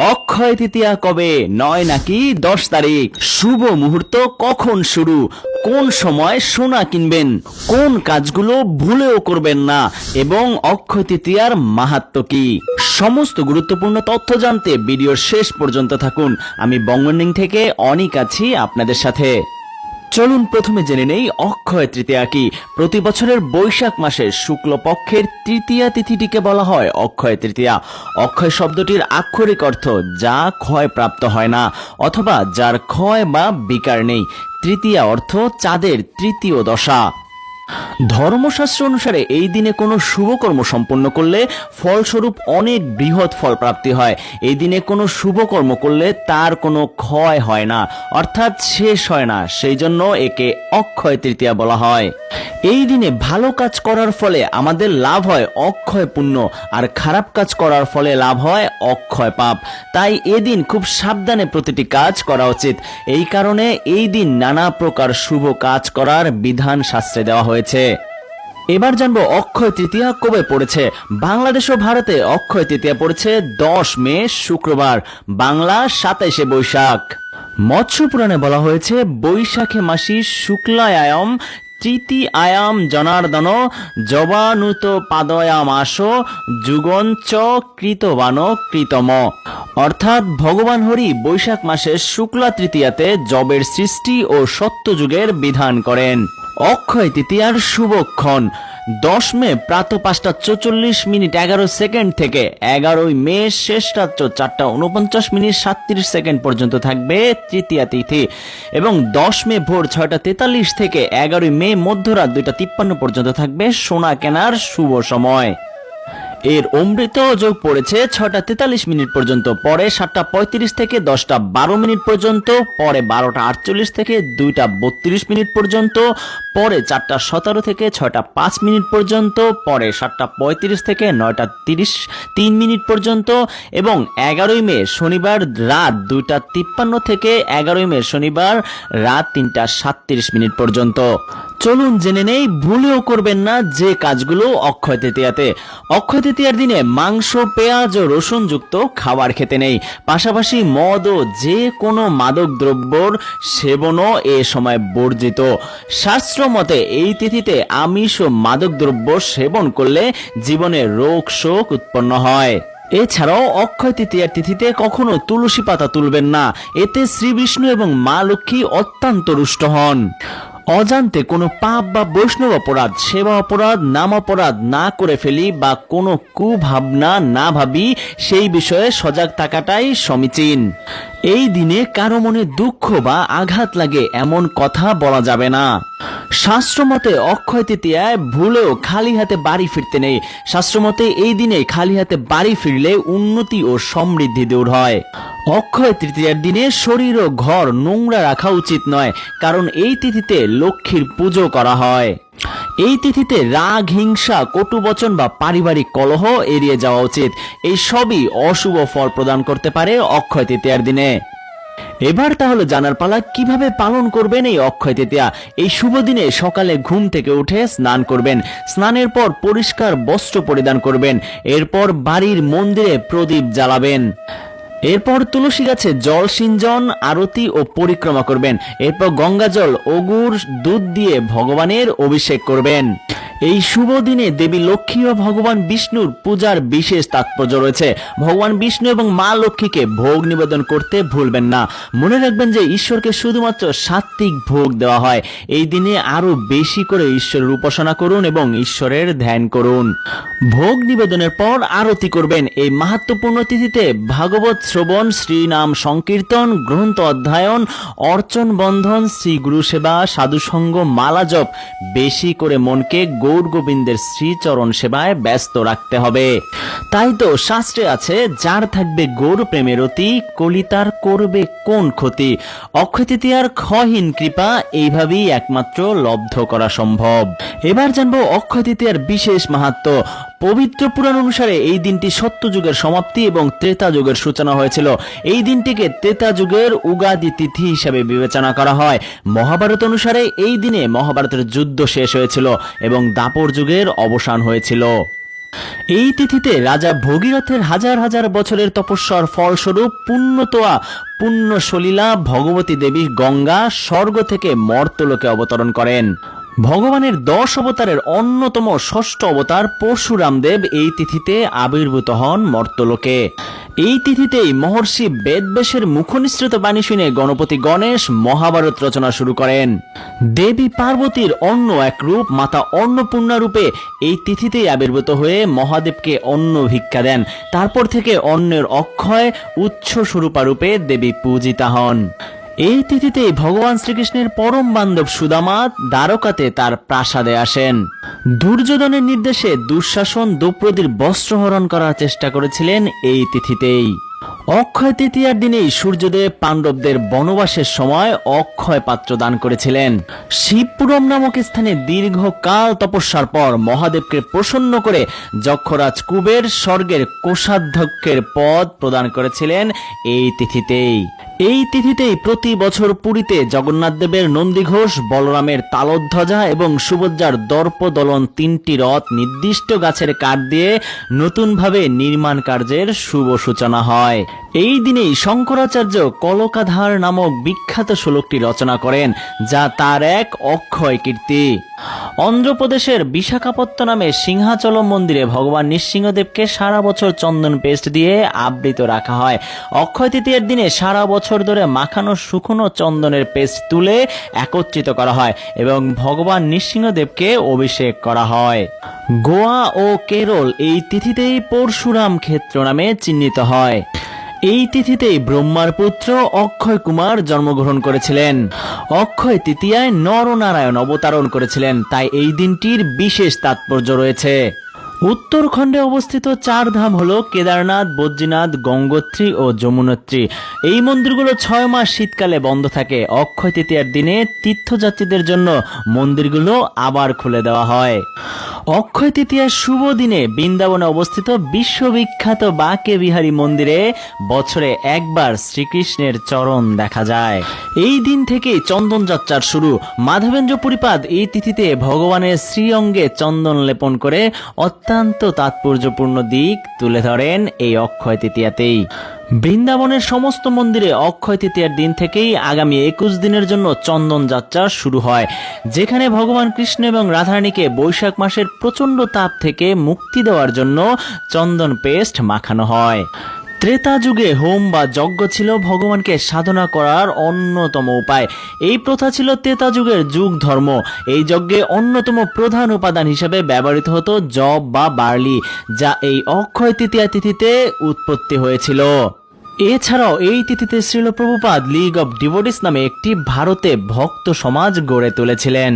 অক্ষয় তৃতীয়া কবে, 9 নাকি 10 তারিখ? শুভ মুহূর্ত কখন শুরু, কোন সময় সোনা কিনবেন, কোন কাজগুলো ভুলেও করবেন না এবং অক্ষয় তৃতীয়ার মাহাত্ম্য কি, সমস্ত গুরুত্বপূর্ণ তথ্য জানতে ভিডিওর শেষ পর্যন্ত থাকুন। আমি বঙ্গনিং থেকে অনিক আছি আপনাদের সাথে। চলুন প্রথমে জেনে নেই অক্ষয় তৃতীয়া কি। প্রতি বছরের বৈশাখ মাসের শুক্লপক্ষের তৃতীয়া তিথিটিকে বলা হয় অক্ষয় তৃতীয়া। অক্ষয় শব্দটির আক্ষরিক অর্থ যা ক্ষয় প্রাপ্ত হয় না অথবা যার ক্ষয় বা বিকার নেই। তৃতীয়া অর্থ চাঁদের তৃতীয় দশা। ধর্মশাস্ত্র অনুসারে এই দিনে কোনো শুভকর্ম সম্পন্ন করলে ফলস্বরূপ অনেক বৃহৎ ফল প্রাপ্তি হয়। এই দিনে কোনো শুভকর্ম করলে তার কোনো ক্ষয় হয় না, অর্থাৎ শেষ হয় না, সেই জন্য একে অক্ষয় তৃতীয়া বলা হয়। এই দিনে ভালো কাজ করার ফলে আমাদের লাভ হয় অক্ষয় পুণ্য, আর খারাপ কাজ করার ফলে লাভ হয় অক্ষয় পাপ। তাই এদিন খুব সাবধানে প্রতিটি কাজ করা উচিত। এই কারণে এই দিন নানা প্রকার শুভ কাজ করার বিধান শাস্ত্রে দেওয়া হয়েছে। এবার জানবো অক্ষয় তৃতীয়া কবে পড়েছে। বাংলাদেশ ও ভারতে অক্ষয় তৃতীয়া পড়েছে 10 মে শুক্রবার, বাংলা 27শে বৈশাখ। মৎস্য পুরাণে বলা হয়েছে বৈশাখে মাসি শুক্লায়াম তৃতীয়ায়াম জনার্দন জবানুত পাদয়ামাস যুগঞ্চ কৃতবান কৃতম। অর্থাৎ ভগবান হরি বৈশাখ মাসের শুক্লা তৃতীয়াতে জবের সৃষ্টি ও সত্যযুগের বিধান করেন। অক্ষয় তৃতীয়ার শুভক্ষণ 10 মে প্রাত 5:44:11 থেকে 11 মে শেষ রাত্র 4:49:37 পর্যন্ত থাকবে তৃতীয়া তিথি এবং 10 মে ভোর 6:43 থেকে 11 মে মধ্যরাত 2:53 পর্যন্ত থাকবে সোনা কেনার শুভ সময়। এর অমৃত যোগ পড়েছে 6:43 পর্যন্ত, পরে 7:35 থেকে 10:12 পর্যন্ত, পরে 12:48 থেকে 2:32 পর্যন্ত, পরে 4:17 থেকে 6:05 পর্যন্ত, পরে 7:35 থেকে 9:33 পর্যন্ত এবং 11 মে শনিবার রাত 2:53 থেকে 11 মে শনিবার রাত 3:37 পর্যন্ত। চলুন জেনে নেই ভুলেও করবেন না যে কাজগুলো অক্ষয় তৃতীয়াতে। অক্ষয় তৃতীয়ার দিনে মাংস, পেঁয়াজ ও রসুন যুক্ত খাবার খেতে নেই। পাশাপাশি মদ ও যে কোনো মাদক দ্রব্যর সেবনও এ সময় বর্জিত। শাস্ত্র মতে এই তিথিতে আমিষ ও মাদক দ্রব্য সেবন করলে জীবনে রোগ শোক উৎপন্ন হয়। এছাড়াও অক্ষয় তৃতীয়ার তিথিতে কখনো তুলসী পাতা তুলবেন না, এতে শ্রী বিষ্ণু এবং মা লক্ষ্মী অত্যন্ত রুষ্ট হন। অজান্তে কোনো পাপ বা বৈষ্ণব অপরাধ, সেবা অপরাধ, নাম অপরাধ না করে ফেলি বা কোনো কুভাবনা না ভাবি সেই বিষয়ে সজাগ থাকাটাই সমীচীন। এই দিনে কারো মনে দুঃখ বা আঘাত লাগে এমন কথা বলা যাবে না। শাস্ত্রমতে অক্ষয় তৃতীয়ায় ভুলেও খালি হাতে বাড়ি ফিরতে নেই। শাস্ত্রমতে এই দিনে খালি হাতে বাড়ি ফিরলে উন্নতি ও সমৃদ্ধি দূর হয়। অক্ষয় তৃতীয়ার দিনে শরীর ও ঘর নোংরা রাখা উচিত নয়, কারণ এই তিথিতে লক্ষ্মীর পুজো করা হয়। এই তিথিতে রাগ, হিংসা, কটুবচন বা পারিবারিক কলহ এড়িয়ে যাওয়া উচিত। এই সবই অশুভ ফল প্রদান করতে পারে অক্ষয় তৃতীয়ার দিনে। এবার তাহলে জানার পালা কিভাবে পালন করবেন এই অক্ষয় তৃতীয়া। এই শুভ দিনে সকালে ঘুম থেকে উঠে স্নান করবেন। স্নানের পর পরিষ্কার বস্ত্র পরিধান করবেন। এরপর বাড়ির মন্দিরে প্রদীপ জ্বালাবেন। এরপর তুলসী গাছে জল সিঞ্চন, আরতি ও পরিক্রমা করবেন। এরপর গঙ্গা জল ও গুড় দুধ দিয়ে ভগবানের অভিষেক করবেন। এই শুভ দিনে দেবী লক্ষ্মী ও ভগবান বিষ্ণুর পূজার বিশেষ তাৎপর্য রয়েছে। ভগবান বিষ্ণু এবং মা লক্ষ্মীকে ভোগ নিবেদন করতে ভুলবেন না। মনে রাখবেন যে ঈশ্বরকে শুধুমাত্র সাত্ত্বিক ভোগ দেওয়া হয়। এই দিনে আরো বেশি করে ঈশ্বরের উপাসনা করুন এবং ঈশ্বরের ধ্যান করুন। ভোগ নিবেদনের পর আরতি করবেন। এই মাহাত্ম্যপূর্ণ তিথিতে ভাগবত শ্রবণ, শ্রী নাম সংকীর্তন, গ্রন্থ অধ্যয়ন, অর্চন বন্ধন, শ্রী গুরু সেবা, সাধুসঙ্গ, মালা জপ, বেশি করে মনকে গৌর গোবিন্দের শ্রীচরণ সেবায় ব্যস্ত রাখতে হবে। তাই তো শাস্ত্রে আছে, যার থাকবে গৌর প্রেমের অতি, কলিতার করবে কোন ক্ষতি। অক্ষয় তৃতীয়ার ক্ষয়হীন কৃপা এইভাবেই একমাত্র লব্ধ করা সম্ভব। এবার জানবো অক্ষয় তৃতীয়ার বিশেষ মাহাত্ম্য। পবিত্র পুরাণ অনুসারে এই দিনটি সত্যযুগের সমাপ্তি এবং ত্রেতা যুগের সূচনা হয়েছিল। এই দিনটিকে ত্রেতা যুগের উগাদি তিথি হিসেবে বিবেচনা করা হয়। মহাভারত অনুসারে এই দিনে মহাভারতের যুদ্ধ শেষ হয়েছিল এবং দাপর যুগের অবসান হয়েছিল। এই তিথিতে রাজা ভগীরথের হাজার হাজার বছরের তপস্যার ফলস্বরূপ পুণ্যতোয়া পুণ্য সলীলা ভগবতী দেবী গঙ্গা স্বর্গ থেকে মর্তলোকে অবতরণ করেন। ভগবানের 10 অবতারের অন্যতম ষষ্ঠ অবতার পরশুরাম দেব এই তিথিতে আবির্ভূত হন মর্তলোকে। এই তিথিতেই মহর্ষি বেদব্যাসের মুখনিসৃত বাণী শুনে গণপতি গণেশ মহাভারত রচনা শুরু করেন। দেবী পার্বতীর অন্য এক রূপ মাতা অন্নপূর্ণা রূপে এই তিথিতেই আবির্ভূত হয়ে মহাদেবকে অন্ন ভিক্ষা দেন। তারপর থেকে অন্নের অক্ষয় উৎস স্বরূপা রূপে দেবী পূজিতা হন। এই তিথিতেই ভগবান শ্রীকৃষ্ণের পরম বান্ধব সুদামা দ্বারকাতে তার প্রাসাদে আসেন। দুর্যোধনের নির্দেশে দুঃশাসন দ্রৌপদীর বস্ত্রহরণ করার চেষ্টা করেছিলেন এই তিথিতেই। অক্ষয় তৃতীয়ার দিনেই সূর্যদেব পাণ্ডবদের বনবাসের সময় অক্ষয় পাত্র দান করেছিলেন। শিবপুরম নামক স্থানে দীর্ঘকাল তপস্যার পর মহাদেবকে প্রসন্ন করে যক্ষরাজ কুবের স্বর্গের কোষাধ্যক্ষের পদ প্রদান করেছিলেন এই তিথিতেই। এই তিথিতেই প্রতি বছর পুরীতে জগন্নাথ দেবের নন্দীঘোষ, বলরামের তালধ্বজা এবং সুভদ্রার দর্পদলন 3টি রথ নির্দিষ্ট গাছের কাঠ দিয়ে নতুনভাবে নির্মাণ কার্যের শুভ সূচনা হয়। এই দিনেই শঙ্করাচার্য কলকাধার নামক বিখ্যাত শ্লোকটি রচনা করেন, যা তার এক অক্ষয় কীর্তি। অন্ধ্রপ্রদেশের বিশাখাপত্তনমে সিংহাচলম মন্দিরে ভগবান নৃসিংহদেবকে সারা বছর চন্দন পেস্ট দিয়ে আবৃত রাখা হয়। অক্ষয় তৃতীয়ার দিনে সারা বছর ধরে মাখানো শুকনো চন্দনের পেস্ট তুলে একত্রিত করা হয় এবং ভগবান নৃসিংহদেবকে অভিষেক করা হয়। গোয়া ও কেরল এই তিথিতেই পরশুরাম ক্ষেত্র নামে চিহ্নিত হয়। এই তিথিতেই ব্রহ্মার পুত্র অক্ষয় কুমার জন্মগ্রহণ করেছিলেন। অক্ষয় তৃতীয়ায় নরনারায়ণ অবতরণ করেছিলেন, তাই এই দিনটির বিশেষ তাৎপর্য রয়েছে। উত্তরখণ্ডে অবস্থিত 4 ধাম হলো কেদারনাথ, বদ্রীনাথ, গঙ্গোত্রী ও যমুনোত্রী। এই মন্দিরগুলো 6 মাস শীতকালে বন্ধ থাকে। অক্ষয় তৃতীয়ার দিনে তীর্থযাত্রীদের জন্য মন্দিরগুলো আবার খুলে দেওয়া হয়। অক্ষয় তৃতীয়ার শুভ দিনে বৃন্দাবনে অবস্থিত বিশ্ববিখ্যাত বাঁকে বিহারী মন্দিরে বছরে একবার শ্রীকৃষ্ণের চরণ দেখা যায়। এই দিন থেকেই চন্দন যাত্রার শুরু। মাধবেন্দ্র পুরীপাদ এই তিথিতে ভগবানের শ্রীঅঙ্গে চন্দন লেপন করে অত্যন্ত তাৎপর্যপূর্ণ দিক তুলে ধরেন এই অক্ষয় তৃতীয়াতেই। বৃন্দাবনের সমস্ত মন্দিরে অক্ষয় তৃতীয়ার দিন থেকেই আগামী 21 দিনের জন্য চন্দন যাত্রা শুরু হয়, যেখানে ভগবান কৃষ্ণ এবং রাধারানীকে বৈশাখ মাসের প্রচণ্ড তাপ থেকে মুক্তি দেওয়ার জন্য চন্দন পেস্ট মাখানো হয়। ত্রেতা যুগে হোম বা যজ্ঞ ছিল ভগবানকে সাধনা করার অন্যতম উপায়। এই প্রথা ছিল ত্রেতা যুগের যুগ ধর্ম। এই যজ্ঞে অন্যতম প্রধান উপাদান হিসেবে ব্যবহৃত হতো যব বা বার্লি, যা এই অক্ষয় তৃতীয়া তিথিতে উৎপত্তি হয়েছিল। এছাড়াও এই তিথিতে Srila Prabhupada league of devotees নামে একটি ভারতে ভক্ত সমাজ গড়ে তুলেছিলেন।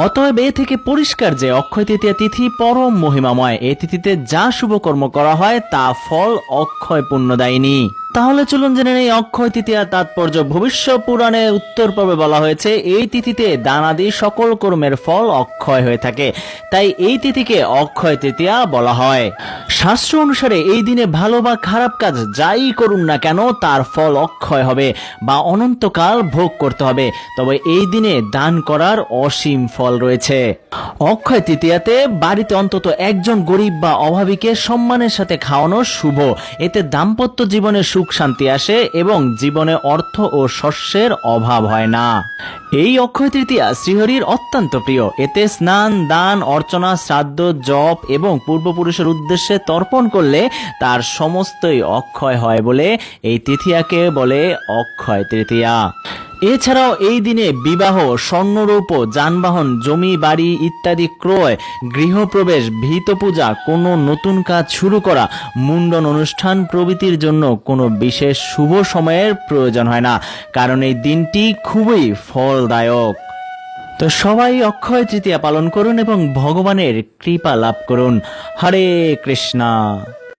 অতএব এ থেকে পরিষ্কার যে অক্ষয় তৃতীয়া তিথি পরম মহিমাময়। এই তিথিতে যা শুভ কর্ম করা হয় তা ফল অক্ষয় পুণ্যদায়িনী। তাহলে চলুন জেনে নেই অক্ষয় তৃতীয়া তাৎপর্য। ভবিষ্য পুরাণে উত্তর পর্বে বলা হয়েছে এই তিথিতে দানাদি সকল কর্মের ফল অক্ষয় হয়ে থাকে, তাই এই তিথিকে অক্ষয় তৃতীয়া বলা হয়। শাস্ত্র অনুসারে এই দিনে ভালো বা খারাপ কাজ যাই করুন না কেন তার ফল অক্ষয় হবে বা অনন্তকাল ভোগ করতে হবে। তবে এই দিনে দান করার অসীম ফল রয়েছে। অক্ষয় তৃতীয়াতে বাড়িতে অন্তত একজন গরিব বা অভাবীকে সম্মানের সাথে খাওয়ানো শুভ। এতে দাম্পত্য জীবনে সুখ শান্তি আসে এবং জীবনে অর্থ ও শস্যের অভাব হয় না। এই অক্ষয় তৃতীয়া শ্রীহরির অত্যন্ত প্রিয়। এতে স্নান, দান, অর্চনা, শ্রাদ্ধ, জপ এবং পূর্বপুরুষের উদ্দেশ্যে তর্পণ করলে তার সমস্তই অক্ষয় হয় বলে এই তৃতীয়াকে বলে অক্ষয় তৃতীয়া। এছাড়াও এই দিনে বিবাহ, স্বর্ণরৌপ্য, যানবাহন, জমি বাড়ি ইত্যাদি ক্রয়, গৃহপ্রবেশ, ভীত পূজা, কোনো নতুন কাজ শুরু করা, মুন্ডন অনুষ্ঠান প্রভৃতির জন্য কোনো বিশেষ শুভ সময়ের প্রয়োজন হয় না, কারণ এই দিনটি খুবই ফলদায়ক। তো সবাই অক্ষয় তৃতীয়া পালন করুন এবং ভগবানের কৃপা লাভ করুন। হরে কৃষ্ণা।